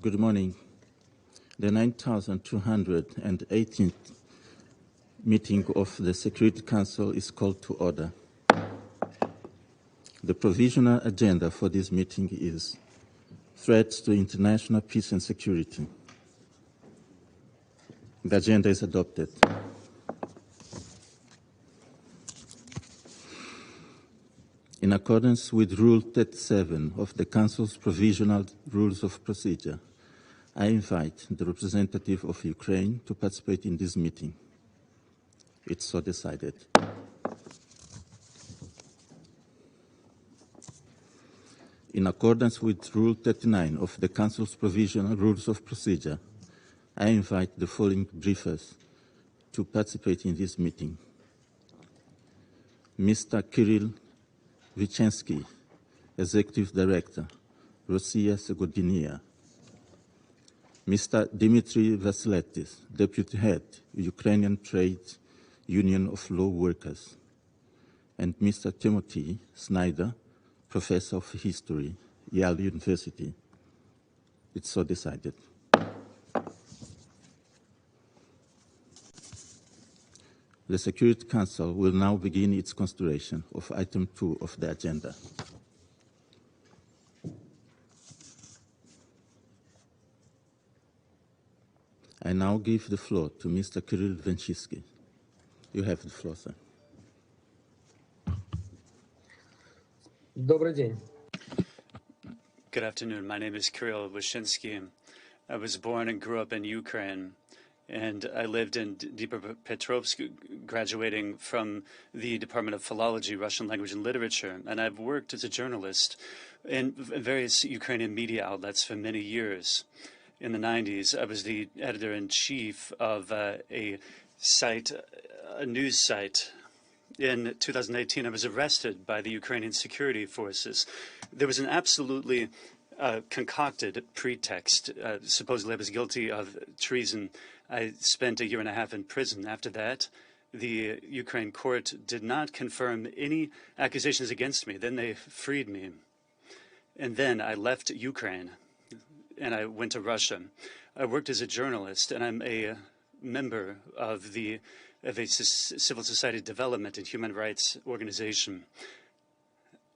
Good morning. The 9,218th meeting of the Security Council is called to order. The provisional agenda for this meeting is threats to international peace and security. The agenda is adopted. In accordance with Rule 37 of the Council's Provisional Rules of Procedure, I invite the representative of Ukraine to participate in this meeting. It's so decided. In accordance with Rule 39 of the Council's Provisional Rules of Procedure, I invite the following briefers to participate in this meeting. Mr. Kirill Vychensky, Executive Director, Rossiya Segodinia. Mr. Dmitry Vasiletis, Deputy Head, Ukrainian Trade Union of Law Workers. And Mr. Timothy Snyder, Professor of History, Yale University. It's so decided. The Security Council will now begin its consideration of item 2 of the agenda. I now give the floor to Mr. Kirill Vychensky. You have the floor, sir. Добрый день. Good afternoon. My name is Kirill Vychensky. I was born and grew up in Ukraine, and I lived in Dnipropetrovsk, graduating from the Department of Philology, Russian Language and Literature, and I've worked as a journalist in various Ukrainian media outlets for many years. In the 90s, I was the editor-in-chief of a news site. In 2018, I was arrested by the Ukrainian security forces. There was an absolutely concocted pretext. Supposedly I was guilty of treason. I spent a year and a half in prison. After that, the Ukraine court did not confirm any accusations against me. Then they freed me. And then I left Ukraine and I went to Russia. I worked as a journalist, and I'm a member of a civil society development and human rights organization.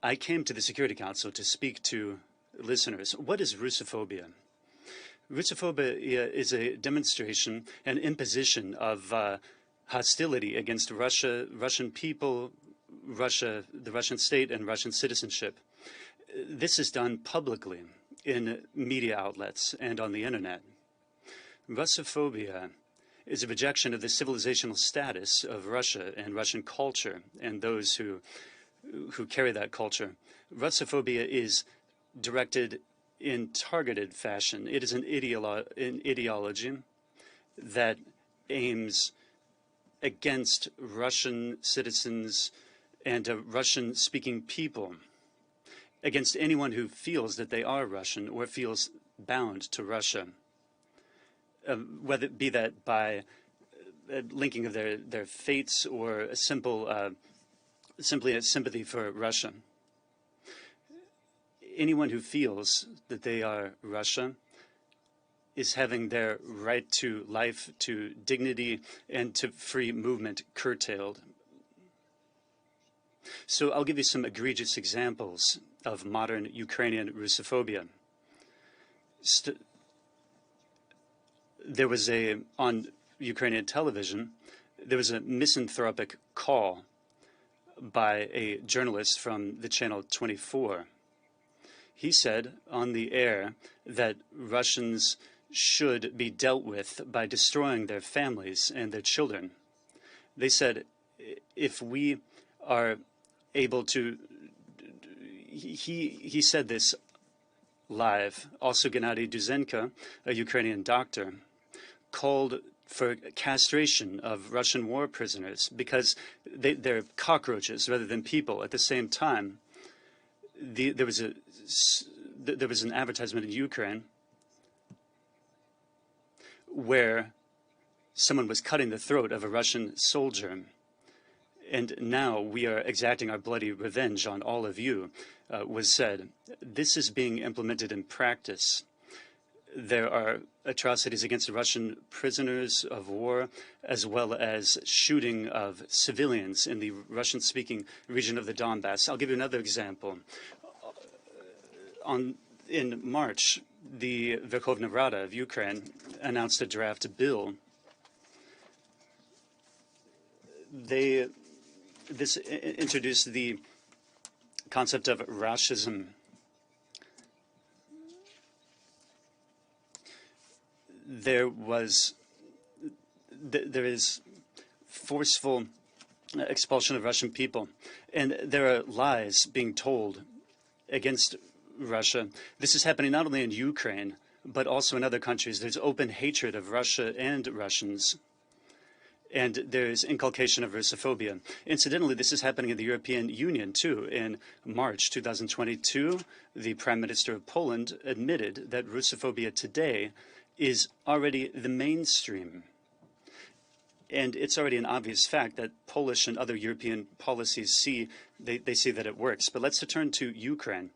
I came to the Security Council to speak to listeners. What is Russophobia? Russophobia is a demonstration and imposition of hostility against Russia, Russian people, Russia, the Russian state, and Russian citizenship. This is done publicly in media outlets and on the internet. Russophobia is a rejection of the civilizational status of Russia and Russian culture and those who carry that culture. Russophobia is directed in targeted fashion. It is an ideology that aims against Russian citizens and Russian-speaking people, against anyone who feels that they are Russian or feels bound to Russia, whether it be that by linking of their fates or a simply a sympathy for Russia. Anyone who feels that they are Russia is having their right to life, to dignity, and to free movement curtailed. So I'll give you some egregious examples of modern Ukrainian Russophobia. There was on Ukrainian television, there was a misanthropic call by a journalist from the channel 24. He said on the air that Russians should be dealt with by destroying their families and their children. They said, if we are able to, he said this live. Also, Gennady Duzenko, a Ukrainian doctor, called for castration of Russian war prisoners because they're cockroaches rather than people. At the same time, there was an advertisement in Ukraine where someone was cutting the throat of a Russian soldier. And now we are exacting our bloody revenge on all of you, was said. This is being implemented in practice. There are atrocities against Russian prisoners of war, as well as shooting of civilians in the Russian-speaking region of the Donbass. I'll give you another example. In March, the Verkhovna Rada of Ukraine announced a draft bill. This introduced the concept of Russism. There is forceful expulsion of Russian people, and there are lies being told against Russia. This is happening not only in Ukraine, but also in other countries. There's open hatred of Russia and Russians, and there's inculcation of Russophobia. Incidentally, this is happening in the European Union, too. In March 2022, the Prime Minister of Poland admitted that Russophobia today is already the mainstream. And it's already an obvious fact that Polish and other European policies see that it works. But let's return to Ukraine.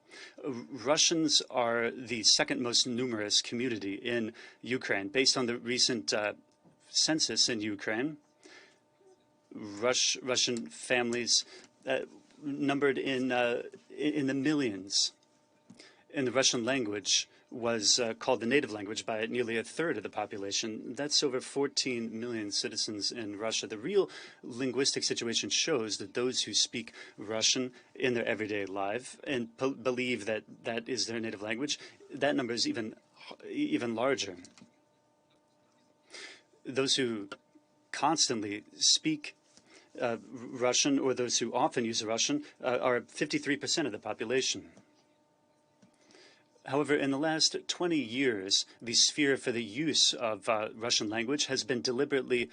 Russians are the second most numerous community in Ukraine. Based on the recent census in Ukraine, Russian families numbered in the millions. In the Russian language was called the native language by nearly a third of the population. That's over 14 million citizens in Russia. The real linguistic situation shows that those who speak Russian in their everyday life and believe that that is their native language, that number is even larger. Those who constantly speak Russian, or those who often use Russian, are 53% of the population. However, in the last 20 years, the sphere for the use of Russian language has been deliberately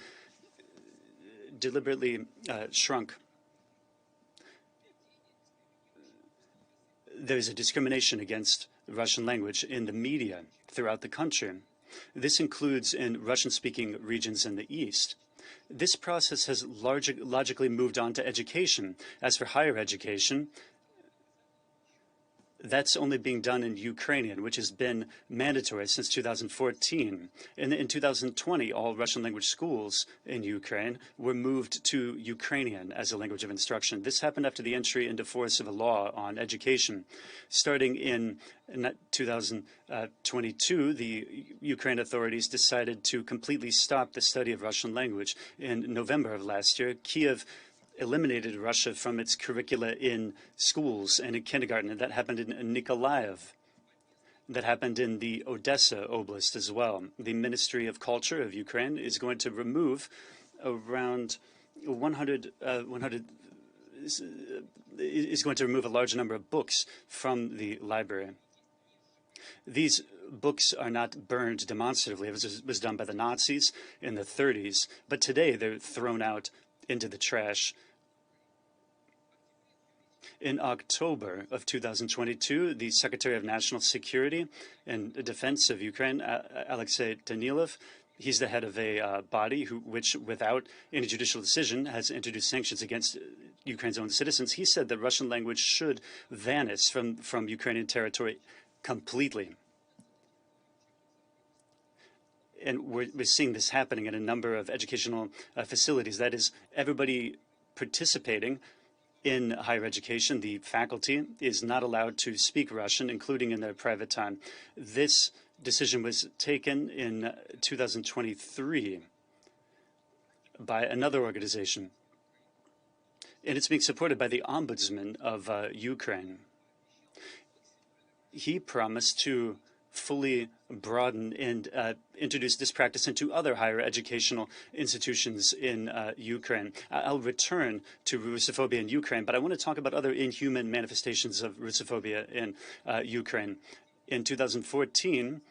shrunk. There's a discrimination against the Russian language in the media throughout the country. This includes in Russian-speaking regions in the East. This process has logically moved on to education. As for higher education, that's only being done in Ukrainian, which has been mandatory since 2014. In 2020, all Russian language schools in Ukraine were moved to Ukrainian as a language of instruction. This happened after the entry into force of a law on education. Starting in 2022, the Ukraine authorities decided to completely stop the study of Russian language. In November of last year, Kiev eliminated Russia from its curricula in schools and in kindergarten, and that happened in Nikolaev. That happened in the Odessa Oblast as well. The Ministry of Culture of Ukraine is going to remove around 100 is going to remove a large number of books from the library. These books are not burned demonstratively. It was done by the Nazis in the 30s, but today they're thrown out into the trash. In October of 2022, the Secretary of National Security and Defense of Ukraine, Alexei Danilov, he's the head of a body which, without any judicial decision, has introduced sanctions against Ukraine's own citizens. He said that Russian language should vanish from Ukrainian territory completely. And we're seeing this happening in a number of educational facilities. That is, everybody participating in higher education, the faculty, is not allowed to speak Russian, including in their private time. This decision was taken in 2023 by another organization, and it's being supported by the Ombudsman of Ukraine. He promised to fully broaden and introduce this practice into other higher educational institutions in Ukraine. I'll return to Russophobia in Ukraine, but I want to talk about other inhuman manifestations of Russophobia in Ukraine. In 2014,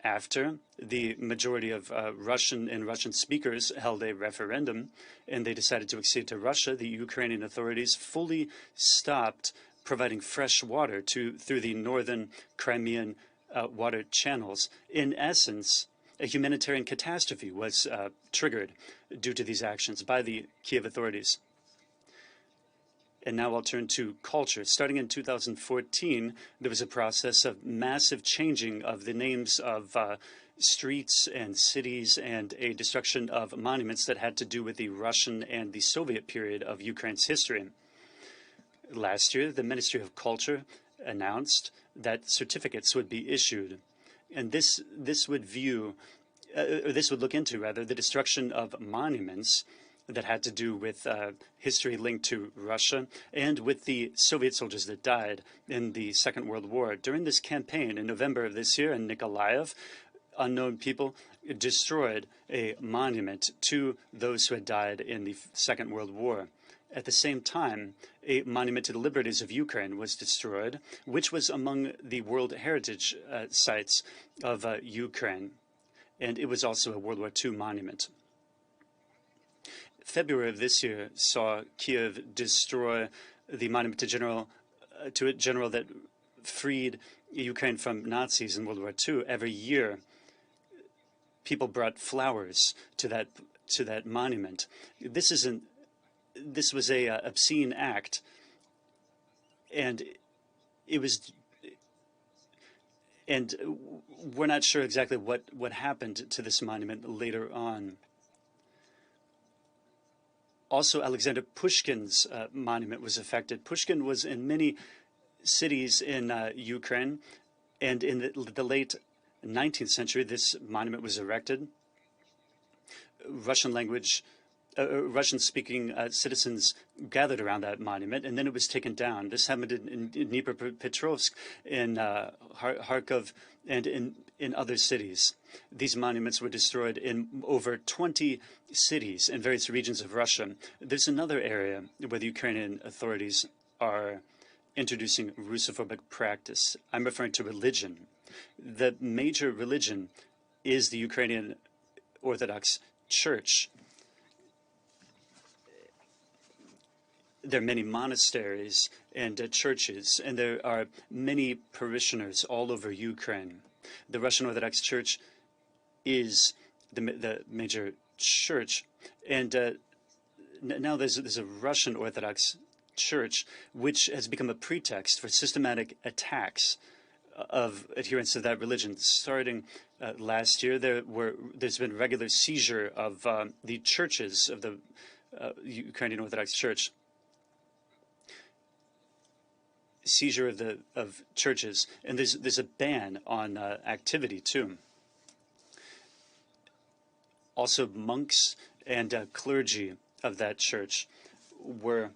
after the majority of Russian speakers held a referendum and they decided to accede to Russia, the Ukrainian authorities fully stopped providing fresh water through the northern Crimean water channels. In essence, a humanitarian catastrophe was triggered due to these actions by the Kiev authorities. And now I'll turn to culture. Starting in 2014, there was a process of massive changing of the names of streets and cities and a destruction of monuments that had to do with the Russian and the Soviet period of Ukraine's history. Last year, the Ministry of Culture announced that certificates would be issued, and this would look into the destruction of monuments that had to do with history linked to Russia and with the Soviet soldiers that died in the Second World War. During this campaign in November of this year in Nikolaev, unknown people destroyed a monument to those who had died in the Second World War. At the same time, a monument to the liberties of Ukraine was destroyed, which was among the World Heritage sites of Ukraine, and it was also a World War II monument. February of this year saw Kiev destroy the monument to a general that freed Ukraine from Nazis in World War II. Every year, people brought flowers to that monument. This was a obscene act, and we're not sure exactly what happened to this monument later on. Also, Alexander Pushkin's monument was affected. Pushkin was in many cities in Ukraine, and in the late 19th century, this monument was erected. Russian-speaking citizens gathered around that monument, and then it was taken down. This happened in Dnipropetrovsk, in Kharkov, and in other cities. These monuments were destroyed in over 20 cities in various regions of Russia. There's another area where the Ukrainian authorities are introducing Russophobic practice. I'm referring to religion. The major religion is the Ukrainian Orthodox Church. There are many monasteries and churches, and there are many parishioners all over Ukraine. The Russian Orthodox Church is the major church, and now there's a Russian Orthodox Church which has become a pretext for systematic attacks of adherents to that religion. Starting last year, there's been regular seizure of the churches of the Ukrainian Orthodox Church. Seizure of churches, and there's a ban on activity too. Also, monks and clergy of that church were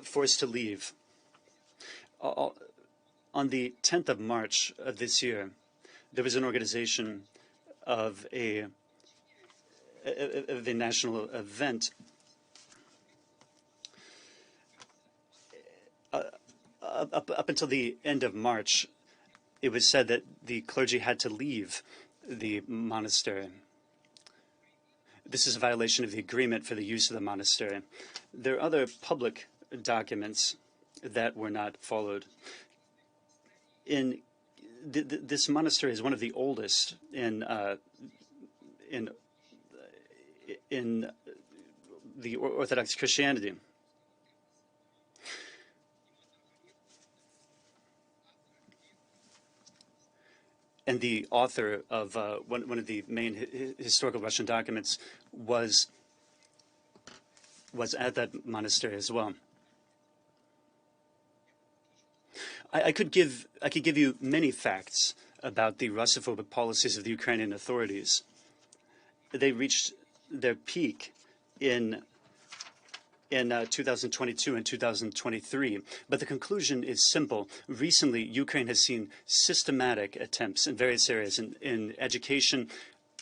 forced to leave. On the 10th of March of this year, there was an organization of a national event. Up until the end of March, it was said that the clergy had to leave the monastery. This is a violation of the agreement for the use of the monastery. There are other public documents that were not followed. This monastery is one of the oldest in the Orthodox Christianity. And the author of one of the main historical Russian documents was at that monastery as well. I could give you many facts about the Russophobic policies of the Ukrainian authorities. They reached their peak in 2022 and 2023. But the conclusion is simple. Recently, Ukraine has seen systematic attempts in various areas, in education,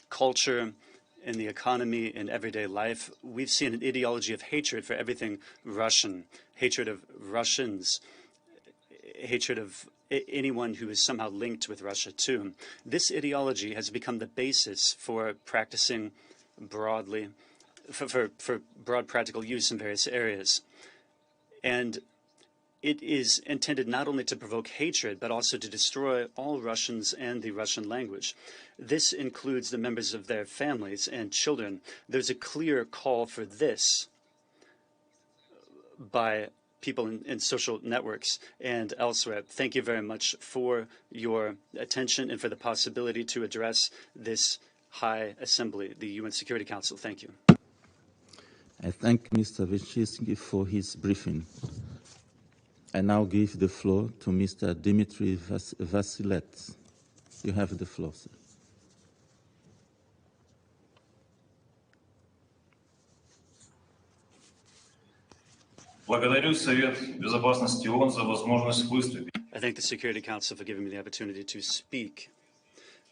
culture, in the economy, in everyday life. We've seen an ideology of hatred for everything Russian, hatred of Russians, hatred of anyone who is somehow linked with Russia too. This ideology has become the basis for practicing broadly, for broad practical use in various areas. And It is intended not only to provoke hatred, but also to destroy all Russians and the Russian language. This includes the members of their families and children. There's a clear call for this by people in social networks and elsewhere. Thank you very much for your attention and for the possibility to address this High Assembly, the UN Security Council. Thank you. I thank Mr. Wyszynski for his briefing. I now give the floor to Mr. Dmitry Vasilets. You have the floor, sir. Благодарю Совет Безопасности ООН за возможность выступить. I thank the Security Council for giving me the opportunity to speak.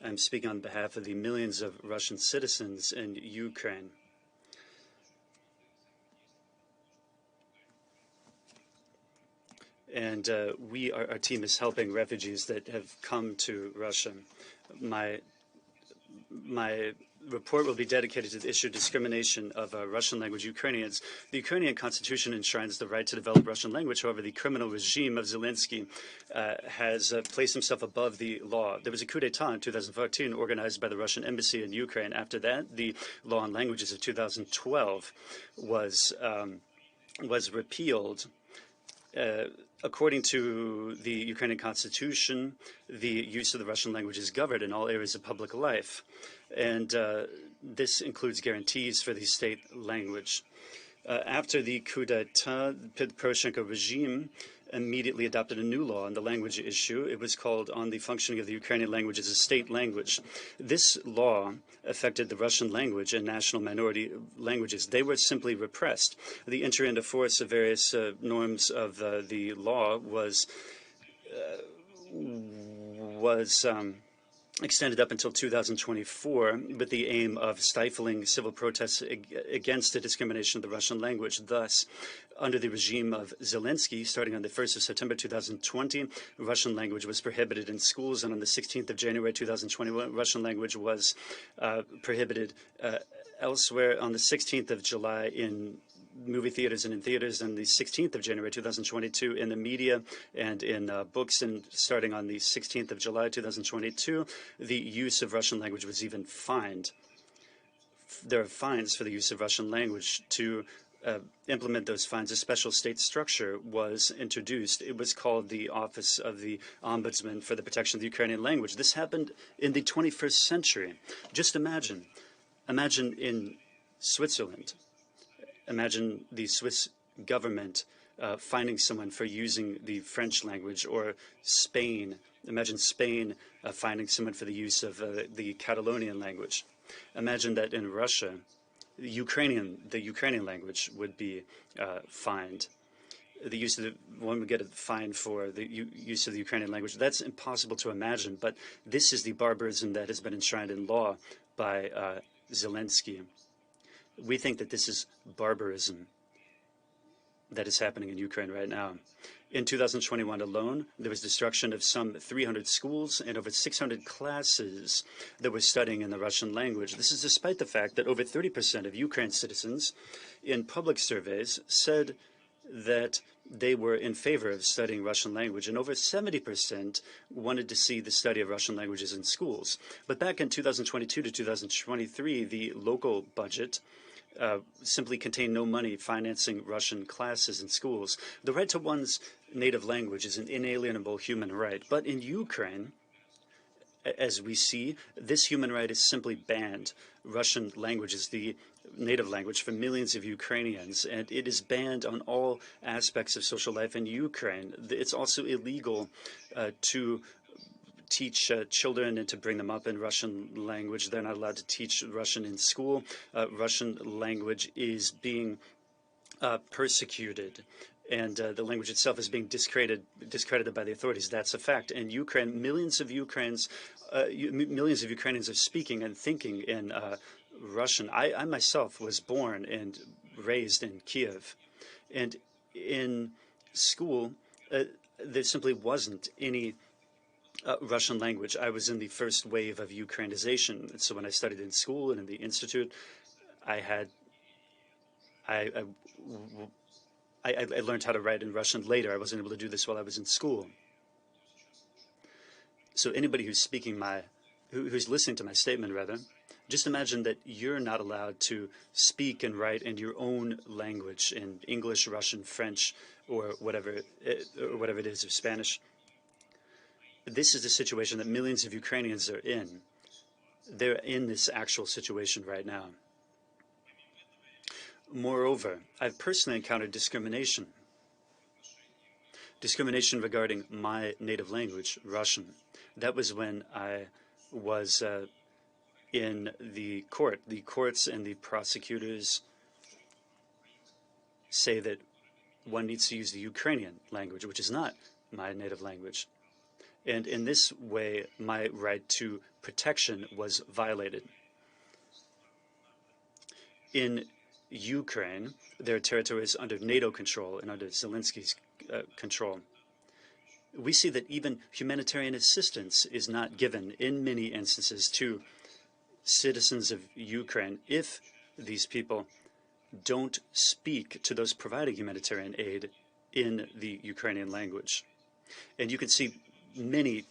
I'm speaking on behalf of the millions of Russian citizens in Ukraine. And our team is helping refugees that have come to Russia. My report will be dedicated to the issue of discrimination of Russian language Ukrainians. The Ukrainian constitution enshrines the right to develop Russian language. However, the criminal regime of Zelensky has placed himself above the law. There was a coup d'etat in 2014 organized by the Russian embassy in Ukraine. After that, the law on languages of 2012 was repealed. According to the Ukrainian constitution, the use of the Russian language is governed in all areas of public life. And this includes guarantees for the state language. After the coup d'etat, the Poroshenko regime immediately adopted a new law on the language issue. It was called on the functioning of the Ukrainian language as a state language. This law affected the Russian language and national minority languages. They were simply repressed. The entry into force of various norms of the law was extended up until 2024 with the aim of stifling civil protests against the discrimination of the Russian language. Thus, under the regime of Zelensky, starting on the 1st of September 2020, Russian language was prohibited in schools, and on the 16th of January 2021, Russian language was prohibited elsewhere. On the 16th of July in movie theaters and in theaters, and the 16th of January 2022 in the media and in books, and starting on the 16th of July 2022, the use of Russian language was even fined. There are fines for the use of Russian language. To implement those fines, a special state structure was introduced. It was called the Office of the Ombudsman for the Protection of the Ukrainian Language. This happened in the 21st century. Just imagine in Switzerland. Imagine the Swiss government fining someone for using the French language, or Spain. Imagine Spain fining someone for the use of the Catalonian language. Imagine that in Russia, the Ukrainian language would be fined. One would get a fine for the use of the Ukrainian language. That's impossible to imagine, but this is the barbarism that has been enshrined in law by Zelensky. We think that this is barbarism that is happening in Ukraine right now. In 2021 alone, there was destruction of some 300 schools and over 600 classes that were studying in the Russian language. This is despite the fact that over 30% of Ukraine's citizens in public surveys said that they were in favor of studying Russian language, and over 70% wanted to see the study of Russian languages in schools. But back in 2022 to 2023, the local budget simply contained no money financing Russian classes in schools. The right to one's native language is an inalienable human right. But in Ukraine, as we see, this human right is simply banned. Russian language is the native language for millions of Ukrainians, and it is banned on all aspects of social life in Ukraine. It's also illegal to teach children and to bring them up in Russian language. They're not allowed to teach Russian in school. Russian language is being persecuted, and the language itself is being discredited by the authorities. That's a fact. In Ukraine, millions of Ukrainians are speaking and thinking in Russian. I myself was born and raised in Kiev, and in school there simply wasn't any Russian language. I was in the first wave of Ukrainization. So when I studied in school and in the institute, I I learned how to write in Russian later. I wasn't able to do this while I was in school. So anybody who's who's listening to my statement, rather, just imagine that you're not allowed to speak and write in your own language, in English, Russian, French, or whatever it is, or Spanish. This is the situation that millions of Ukrainians are in. They're in this actual situation right now. Moreover, I've personally encountered discrimination regarding my native language, Russian. That was when I was in the court. The courts and the prosecutors say that one needs to use the Ukrainian language, which is not my native language. And in this way, my right to protection was violated. In Ukraine, there are territories under NATO control and under Zelensky's control. We see that even humanitarian assistance is not given in many instances to citizens of Ukraine if these people don't speak to those providing humanitarian aid in the Ukrainian language. And you can see many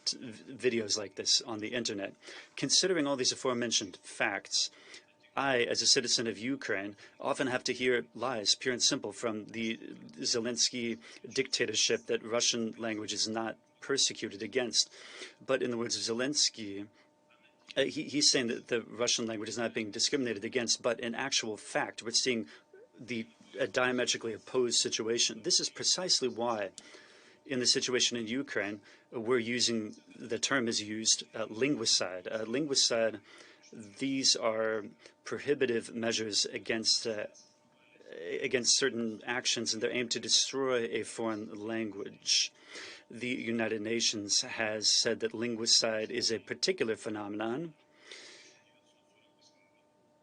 videos like this on the internet. Considering all these aforementioned facts, I, as a citizen of Ukraine, often have to hear lies, pure and simple, from the Zelensky dictatorship that Russian language is not persecuted against. But in the words of Zelensky, he's saying that the Russian language is not being discriminated against, but in actual fact, we're seeing a diametrically opposed situation. This is precisely why, in the situation in Ukraine, we're using, the term is used, linguicide. Linguicide, these are prohibitive measures against certain actions, and they're aimed to destroy a foreign language. The United Nations has said that linguicide is a particular phenomenon,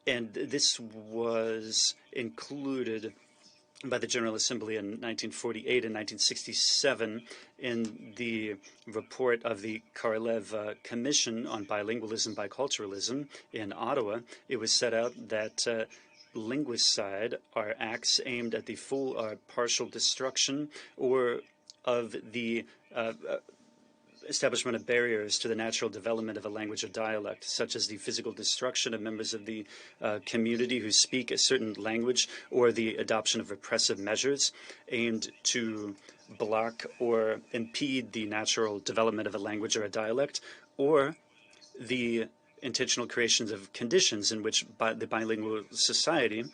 and this was included by the General Assembly in 1948 and 1967 in the report of the Korolev Commission on Bilingualism, Biculturalism in Ottawa. It was set out that linguicide are acts aimed at the full or partial destruction or of the establishment of barriers to the natural development of a language or dialect, such as the physical destruction of members of the community who speak a certain language, or the adoption of repressive measures aimed to block or impede the natural development of a language or a dialect, or the intentional creations of conditions in which the bilingual society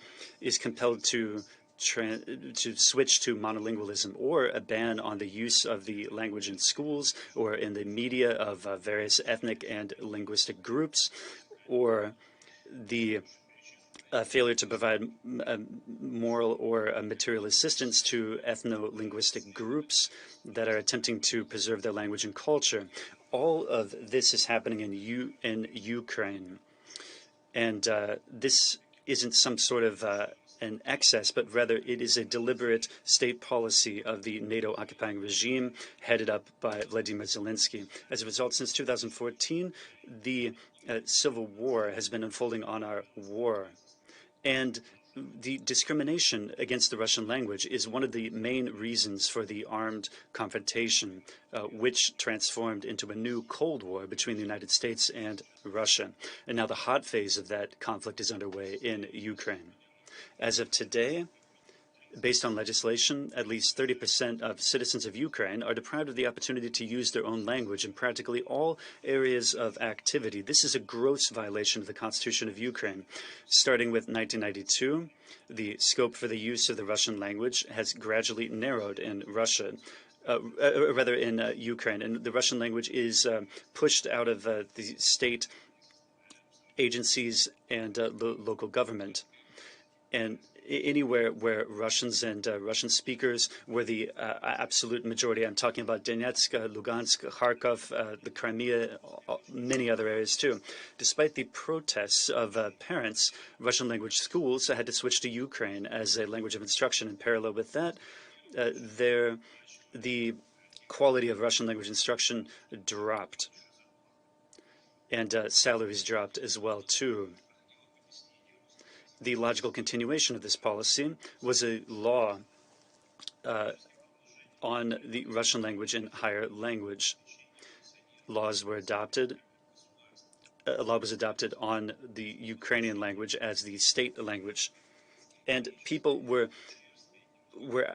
is compelled to switch to monolingualism, or a ban on the use of the language in schools or in the media of various ethnic and linguistic groups, or the failure to provide moral or material assistance to ethno-linguistic groups that are attempting to preserve their language and culture. All of this is happening in Ukraine, and this isn't some sort of an excess, but rather it is a deliberate state policy of the NATO occupying regime headed up by Vladimir Zelensky. As a result, since 2014, the civil war has been unfolding on our war. And the discrimination against the Russian language is one of the main reasons for the armed confrontation, which transformed into a new Cold War between the United States and Russia. And now the hot phase of that conflict is underway in Ukraine. As of today, based on legislation, at least 30% of citizens of Ukraine are deprived of the opportunity to use their own language in practically all areas of activity. This is a gross violation of the Constitution of Ukraine. Starting with 1992, the scope for the use of the Russian language has gradually narrowed in Russia. In Ukraine, and the Russian language is pushed out of the state agencies and the local government. And anywhere where Russians and Russian speakers were the absolute majority, I'm talking about Donetsk, Lugansk, Kharkov, the Crimea, many other areas too. Despite the protests of parents, Russian language schools had to switch to Ukraine as a language of instruction. In parallel with that, the quality of Russian language instruction dropped, and salaries dropped as well too. The logical continuation of this policy was a law on the Russian language in higher language. Laws were adopted. A law was adopted on the Ukrainian language as the state language, and people were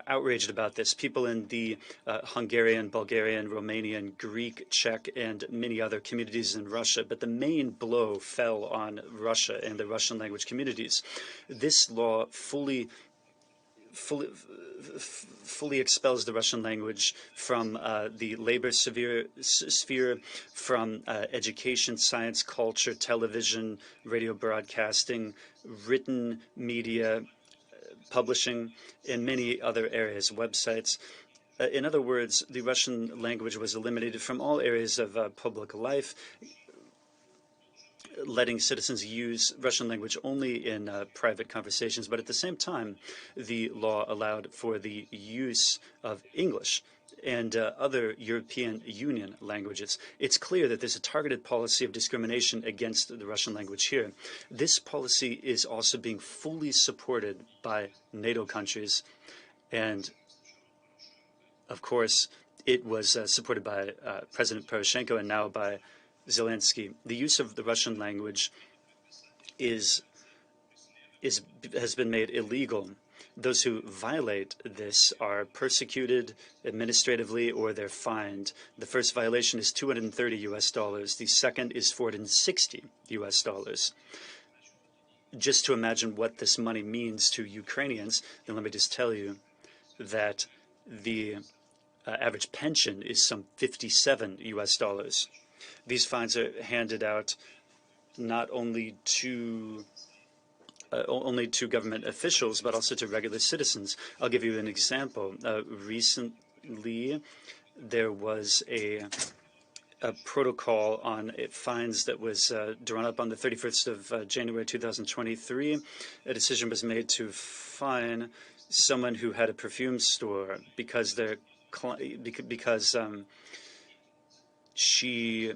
outraged about this. People in the Hungarian, Bulgarian, Romanian, Greek, Czech, and many other communities in Russia. But the main blow fell on Russia and the Russian language communities. This law fully expels the Russian language from the labor sphere, from education, science, culture, television, radio broadcasting, written media, publishing, in many other areas, websites. In other words, the Russian language was eliminated from all areas of public life, letting citizens use Russian language only in private conversations. But at the same time, the law allowed for the use of English and other European Union languages. It's clear that there's a targeted policy of discrimination against the Russian language here. This policy is also being fully supported by NATO countries, and of course, it was supported by President Poroshenko and now by Zelensky. The use of the Russian language has been made illegal. Those who violate this are persecuted administratively or they're fined. The first violation is $230 US. The second is $460 US. Just to imagine what this money means to Ukrainians, then let me just tell you that the average pension is some $57 US. These fines are handed out not only to government officials, but also to regular citizens. I'll give you an example. Recently, there was a protocol on fines that was drawn up on the 31st of January 2023. A decision was made to fine someone who had a perfume store because she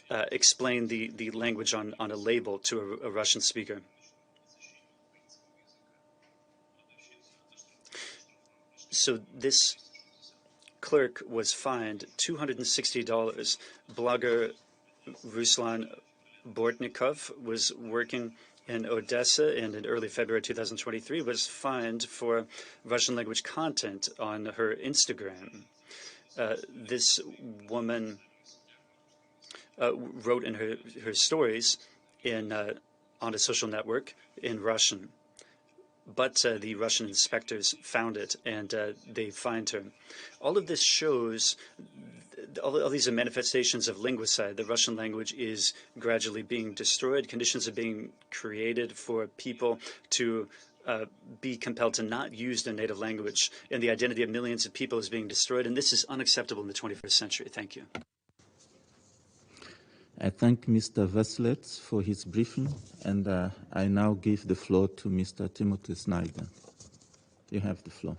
explained the language on a label to a Russian speaker. So this clerk was fined $260. Blogger Ruslan Bortnikov was working in Odessa and in early February 2023 was fined for Russian language content on her Instagram. This woman wrote in her stories on a social network in Russian. But the Russian inspectors found it and they fined her. All of this shows, all these are manifestations of linguicide. The Russian language is gradually being destroyed. Conditions are being created for people to be compelled to not use their native language. And the identity of millions of people is being destroyed. And this is unacceptable in the 21st century. Thank you. I thank Mr. Veselets for his briefing, and I now give the floor to Mr. Timothy Snyder. You have the floor.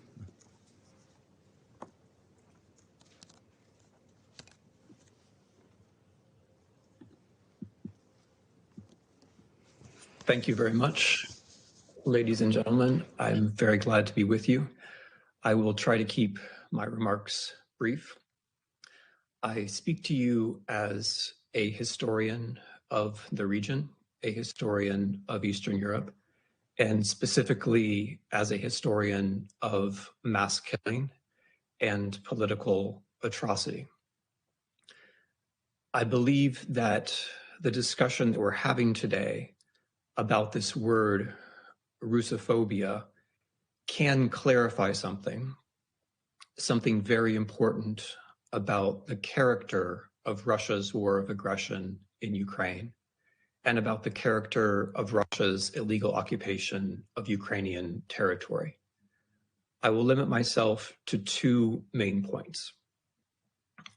Thank you very much, ladies and gentlemen. I'm very glad to be with you. I will try to keep my remarks brief. I speak to you as a historian of the region, a historian of Eastern Europe, and specifically as a historian of mass killing and political atrocity. I believe that the discussion that we're having today about this word Russophobia can clarify something very important about the character of Russia's war of aggression in Ukraine and about the character of Russia's illegal occupation of Ukrainian territory. I will limit myself to two main points.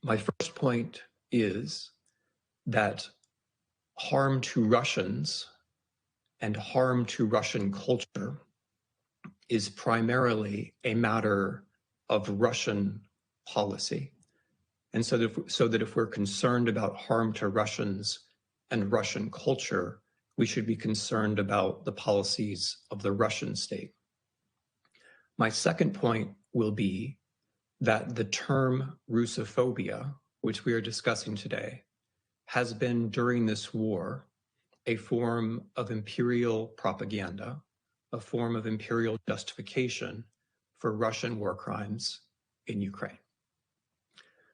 My first point is that harm to Russians and harm to Russian culture is primarily a matter of Russian policy. And so that if we're concerned about harm to Russians and Russian culture, we should be concerned about the policies of the Russian state. My second point will be that the term Russophobia, which we are discussing today, has been during this war a form of imperial propaganda, a form of imperial justification for Russian war crimes in Ukraine.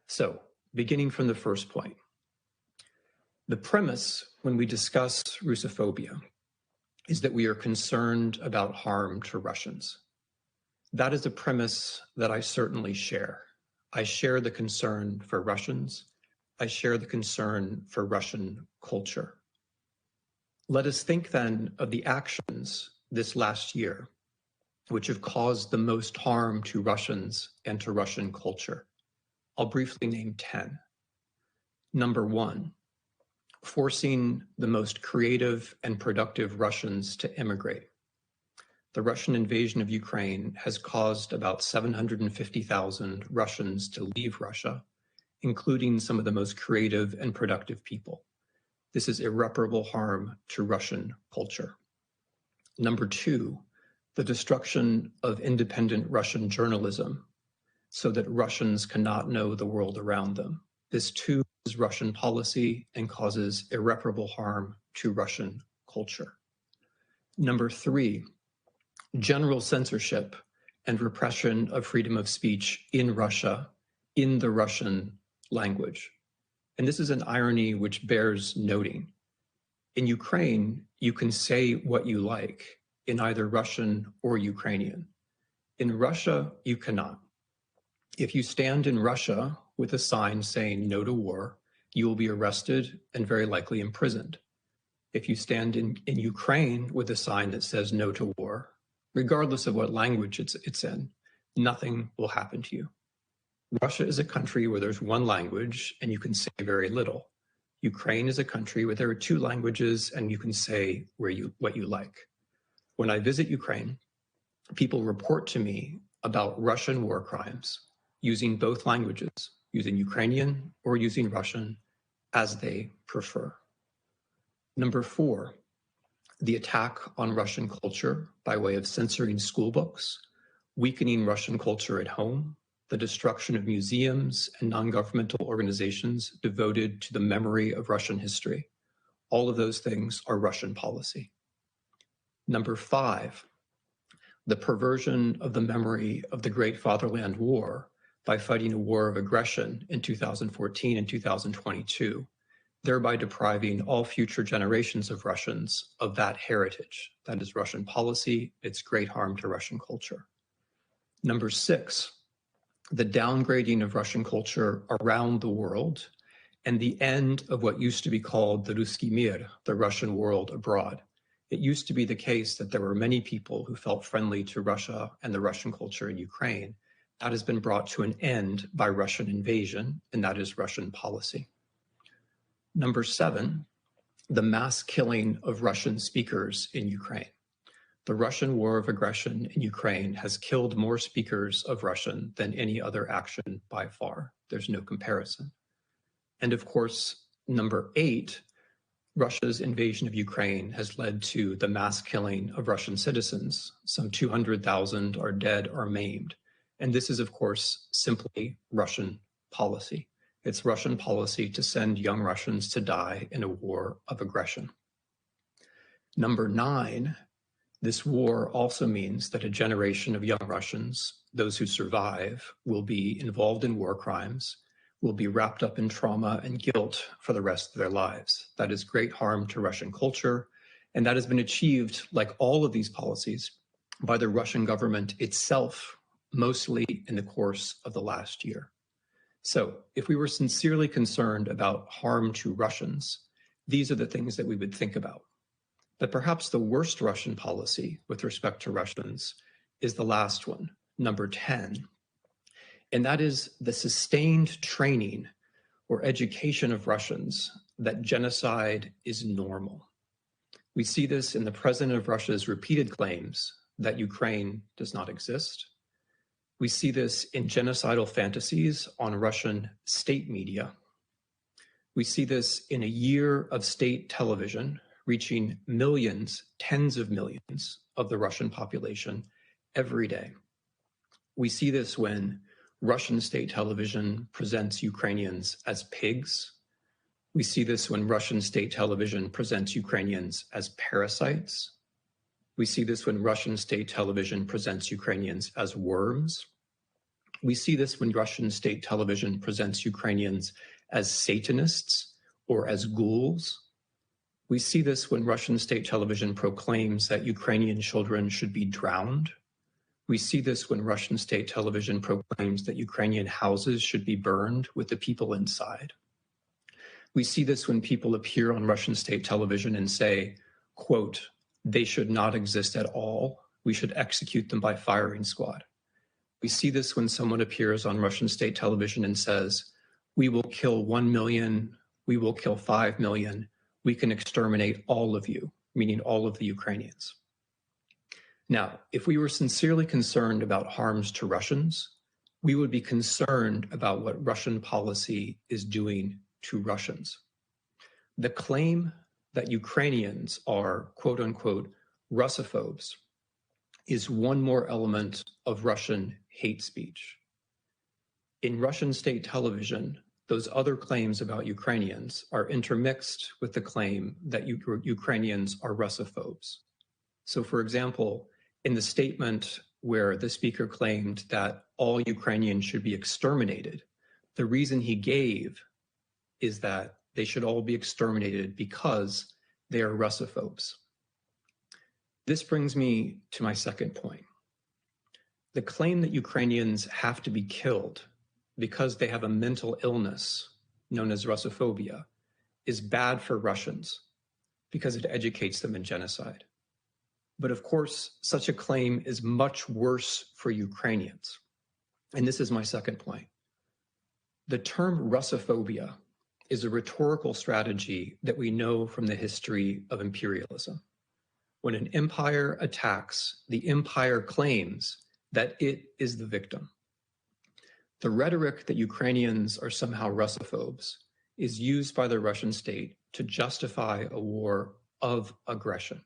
So, beginning from the first point, the premise when we discuss Russophobia is that we are concerned about harm to Russians. That is a premise that I certainly share. I share the concern for Russians. I share the concern for Russian culture. Let us think then of the actions this last year which have caused the most harm to Russians and to Russian culture. I'll briefly name 10. Number 1, forcing the most creative and productive Russians to immigrate. The Russian invasion of Ukraine has caused about 750,000 Russians to leave Russia, including some of the most creative and productive people. This is irreparable harm to Russian culture. Number 2, the destruction of independent Russian journalism so that Russians cannot know the world around them. This too is Russian policy and causes irreparable harm to Russian culture. Number 3, general censorship and repression of freedom of speech in Russia, in the Russian language. And this is an irony which bears noting. In Ukraine, you can say what you like in either Russian or Ukrainian. In Russia, you cannot. If you stand in Russia with a sign saying no to war, you will be arrested and very likely imprisoned. If you stand in Ukraine with a sign that says no to war, regardless of what language it's in, nothing will happen to you. Russia is a country where there's one language and you can say very little. Ukraine is a country where there are two languages and you can say what you like. When I visit Ukraine, people report to me about Russian war crimes using both languages, using Ukrainian or using Russian as they prefer. Number 4, the attack on Russian culture by way of censoring school books, weakening Russian culture at home, the destruction of museums and non-governmental organizations devoted to the memory of Russian history. All of those things are Russian policy. Number 5, the perversion of the memory of the Great Fatherland War by fighting a war of aggression in 2014 and 2022, thereby depriving all future generations of Russians of that heritage. That is Russian policy. It's great harm to Russian culture. Number 6, the downgrading of Russian culture around the world and the end of what used to be called the Ruski Mir, the Russian world abroad. It used to be the case that there were many people who felt friendly to Russia and the Russian culture in Ukraine. That has been brought to an end by Russian invasion, and that is Russian policy. Number 7, the mass killing of Russian speakers in Ukraine. The Russian war of aggression in Ukraine has killed more speakers of Russian than any other action by far. There's no comparison. And of course, number 8, Russia's invasion of Ukraine has led to the mass killing of Russian citizens. Some 200,000 are dead or maimed. And this is, of course, simply Russian policy. It's Russian policy to send young Russians to die in a war of aggression. Number 9, this war also means that a generation of young Russians, those who survive, will be involved in war crimes, will be wrapped up in trauma and guilt for the rest of their lives. That is great harm to Russian culture, and that has been achieved, like all of these policies, by the Russian government itself, mostly in the course of the last year. So if we were sincerely concerned about harm to Russians, these are the things that we would think about. But perhaps the worst Russian policy with respect to Russians is the last one, number 10, and that is the sustained training or education of Russians that genocide is normal. We see this in the president of Russia's repeated claims that Ukraine does not exist. We see this in genocidal fantasies on Russian state media. We see this in a year of state television reaching millions, tens of millions of the Russian population every day. We see this when Russian state television presents Ukrainians as pigs. We see this when Russian state television presents Ukrainians as parasites. We see this when Russian state television presents Ukrainians as worms. We see this when Russian state television presents Ukrainians as Satanists or as ghouls. We see this when Russian state television proclaims that Ukrainian children should be drowned. We see this when Russian state television proclaims that Ukrainian houses should be burned with the people inside. We see this when people appear on Russian state television and say, quote, "They should not exist at all. We should execute them by firing squad." We see this when someone appears on Russian state television and says, "We will kill 1 million, we will kill 5 million, we can exterminate all of you," meaning all of the Ukrainians. Now, if we were sincerely concerned about harms to Russians, we would be concerned about what Russian policy is doing to Russians. The claim that Ukrainians are, quote unquote, Russophobes is one more element of Russian hate speech. In Russian state television, those other claims about Ukrainians are intermixed with the claim that Ukrainians are Russophobes. So, for example, in the statement where the speaker claimed that all Ukrainians should be exterminated, the reason he gave is that they should all be exterminated because they are Russophobes. This brings me to my second point. The claim that Ukrainians have to be killed because they have a mental illness known as Russophobia is bad for Russians because it educates them in genocide. But of course, such a claim is much worse for Ukrainians. And this is my second point. The term Russophobia is a rhetorical strategy that we know from the history of imperialism. When an empire attacks, the empire claims that it is the victim. The rhetoric that Ukrainians are somehow Russophobes is used by the Russian state to justify a war of aggression.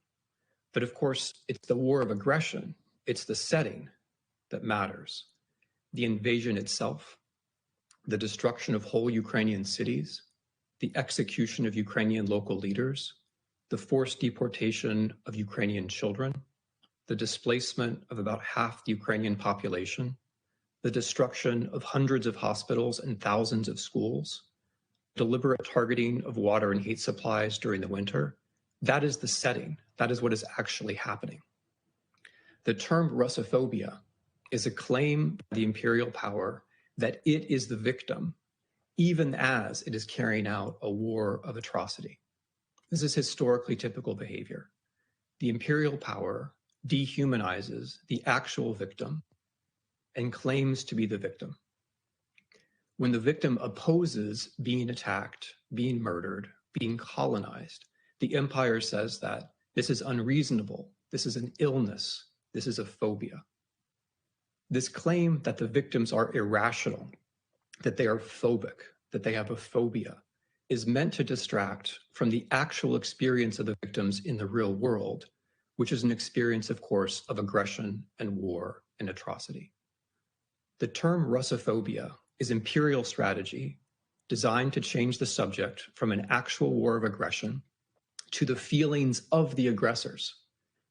But of course, it's the war of aggression, it's the setting that matters. The invasion itself, the destruction of whole Ukrainian cities, the execution of Ukrainian local leaders, the forced deportation of Ukrainian children, the displacement of about half the Ukrainian population, the destruction of hundreds of hospitals and thousands of schools, deliberate targeting of water and heat supplies during the winter. That is the setting. That is what is actually happening. The term Russophobia is a claim by the imperial power that it is the victim, even as it is carrying out a war of atrocity. This is historically typical behavior. The imperial power dehumanizes the actual victim and claims to be the victim. When the victim opposes being attacked, being murdered, being colonized, the empire says that this is unreasonable, this is an illness, this is a phobia. This claim that the victims are irrational, that they are phobic, that they have a phobia, is meant to distract from the actual experience of the victims in the real world, which is an experience, of course, of aggression and war and atrocity. The term Russophobia is imperial strategy designed to change the subject from an actual war of aggression to the feelings of the aggressors,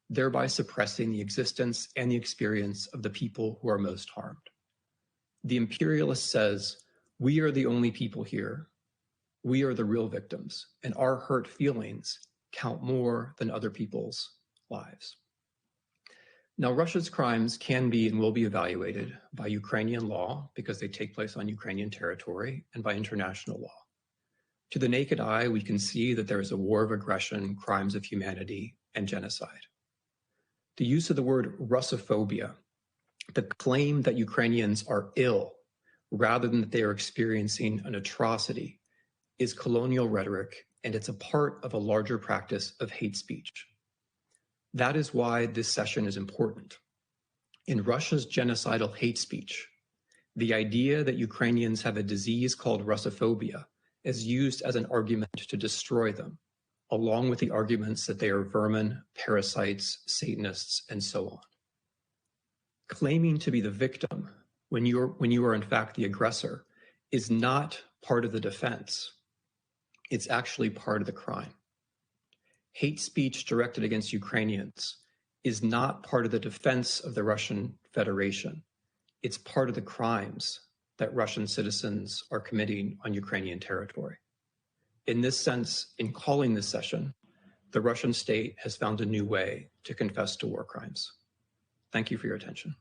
thereby suppressing the existence and the experience of the people who are most harmed. The imperialist says, we are the only people here. We are the real victims, and our hurt feelings count more than other people's lives. Now, Russia's crimes can be and will be evaluated by Ukrainian law because they take place on Ukrainian territory and by international law. To the naked eye, we can see that there is a war of aggression, crimes of humanity, and genocide. The use of the word Russophobia, the claim that Ukrainians are ill rather than that they are experiencing an atrocity, is colonial rhetoric, and it's a part of a larger practice of hate speech. That is why this session is important. In Russia's genocidal hate speech, the idea that Ukrainians have a disease called Russophobia is used as an argument to destroy them, along with the arguments that they are vermin, parasites, Satanists, and so on. claiming to be the victim when you are in fact the aggressor is not part of the defense. It's actually part of the crime. Hate speech directed against Ukrainians is not part of the defense of the Russian Federation. It's part of the crimes that Russian citizens are committing on Ukrainian territory. In this sense, in calling this session, the Russian state has found a new way to confess to war crimes. Thank you for your attention.